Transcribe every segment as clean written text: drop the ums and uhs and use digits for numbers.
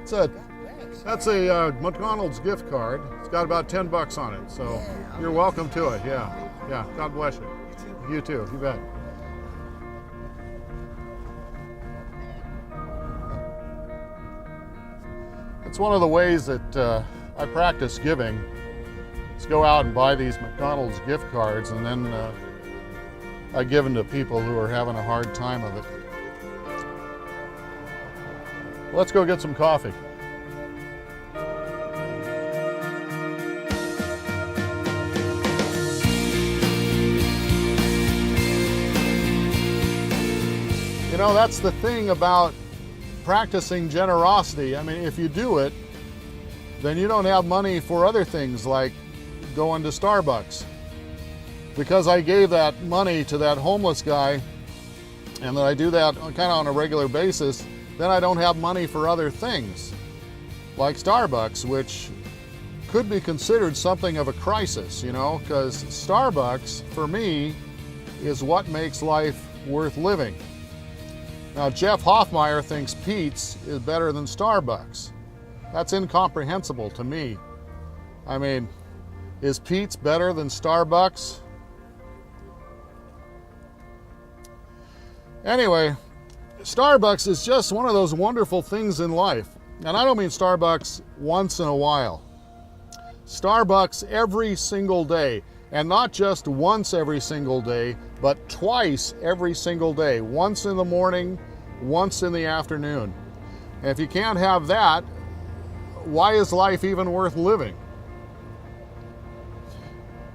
That's a McDonald's gift card. It's got about $10 on it, so you're welcome to it. Yeah. God bless you. You too. You bet. It's one of the ways that I practice giving. Is go out and buy these McDonald's gift cards, and then I give them to people who are having a hard time of it. Let's go get some coffee. You know, that's the thing about practicing generosity. I mean, if you do it, then you don't have money for other things like going to Starbucks. Because I gave that money to that homeless guy, and that I do that kind of on a regular basis, then I don't have money for other things like Starbucks, which could be considered something of a crisis, you know, because Starbucks, for me, is what makes life worth living. Now, Jeff Hoffmeyer thinks Pete's is better than Starbucks. That's incomprehensible to me. I mean, is Pete's better than Starbucks? Anyway, Starbucks is just one of those wonderful things in life. And I don't mean Starbucks once in a while. Starbucks every single day. And not just once every single day, but twice every single day. Once in the morning, once in the afternoon. And if you can't have that, why is life even worth living?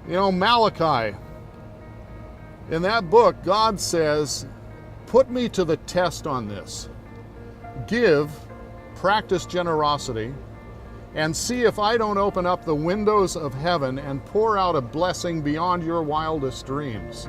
You know, Malachi, in that book, God says, put me to the test on this. Give, practice generosity, and see if I don't open up the windows of heaven and pour out a blessing beyond your wildest dreams.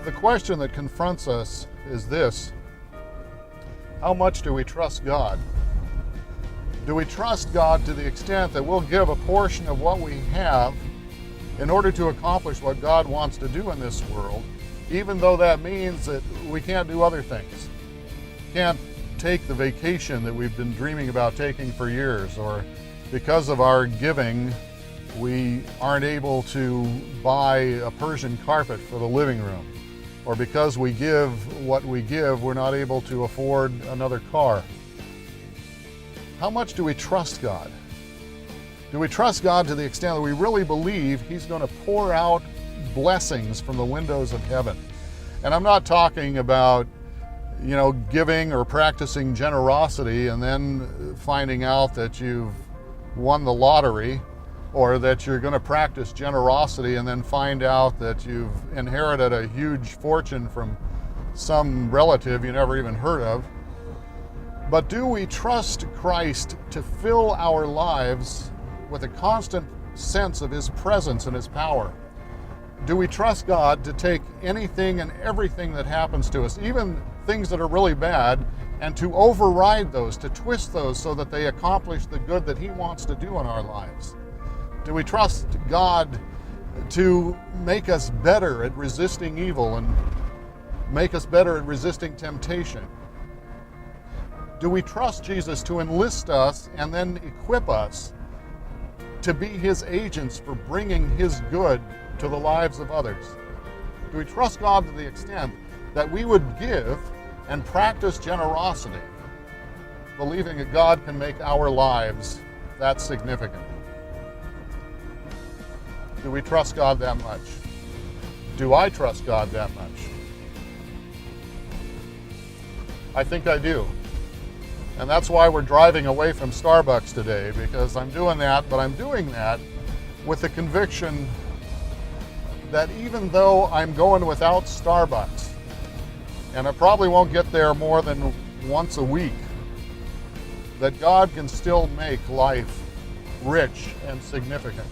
The question that confronts us is this: how much do we trust God? Do we trust God to the extent that we'll give a portion of what we have in order to accomplish what God wants to do in this world, even though that means that we can't do other things? Can't take the vacation that we've been dreaming about taking for years, or because of our giving, we aren't able to buy a Persian carpet for the living room. Or because we give what we give, we're not able to afford another car. How much do we trust God? Do we trust God to the extent that we really believe He's going to pour out blessings from the windows of heaven? And I'm not talking about, you know, giving or practicing generosity and then finding out that you've won the lottery, or that you're going to practice generosity and then find out that you've inherited a huge fortune from some relative you never even heard of. But do we trust Christ to fill our lives with a constant sense of His presence and His power? Do we trust God to take anything and everything that happens to us, even things that are really bad, and to override those, to twist those so that they accomplish the good that He wants to do in our lives? Do we trust God to make us better at resisting evil and make us better at resisting temptation? Do we trust Jesus to enlist us and then equip us to be His agents for bringing His good to the lives of others? Do we trust God to the extent that we would give and practice generosity, believing that God can make our lives that significant? Do we trust God that much? Do I trust God that much? I think I do. And that's why we're driving away from Starbucks today, because I'm doing that, but I'm doing that with the conviction that even though I'm going without Starbucks, and I probably won't get there more than once a week, that God can still make life rich and significant.